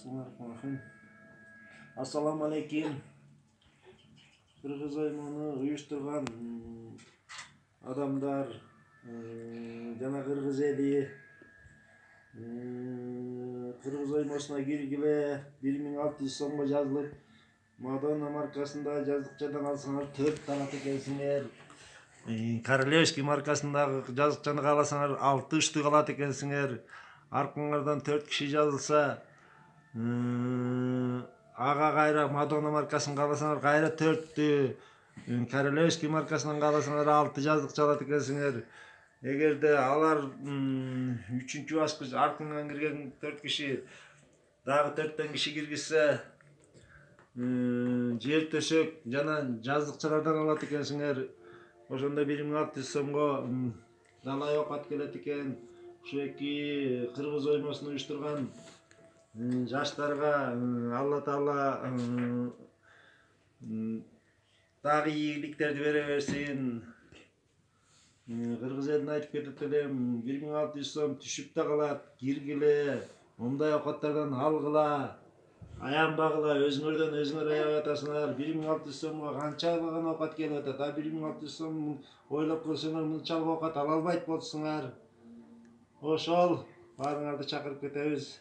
Bismillahirrahmanirrahim. Assalamu alaikum. Kırgız oymonu uyuşturgan adamlar jana Kırgız eli Kırgız oymosuna girgile 1600 so'mго жазылып, Madonna markasında жаздыкчадан алсаңар 4 канат экенсиңер. Королевский маркасындагы жаздыкчаны кааласаңар 6 үстү калат экенсиңер. Аркаңардан 4 киши жазылса, ага кайра Madonna маркасын кааласаңар кайра 4-тү, Королевский маркасынан кааласаңар 6 жаздыкча алат экенсиңер. Эгерде алар 3-чү баскыч аркаңан кирген 4 киши дагы 4тен киши киргизсе, жер төшөк жана жаздыкчалардан алат экенсиңер. Ошондо 1600 сомго далай оокат келет экен. Ушу эки Кыргыз оймосун уюштурган жаштарга Алла Таала дагы ийгиликтерди бере берсин. Кыргыз элине айтып кетип элем, 1600 сом түшүп да калат, киргиле, мындай оокаттардан алгыла, аянбагыла, өзүңөрдөн өзүңөр аябай атасыңар. 1600 сомго канчалаган оокат келип атат, а 1600 сом ойлоп көрсөңөр мынчалык оокат ала албайт болсуңар. Ошол баарыңарды чакырып кетебиз.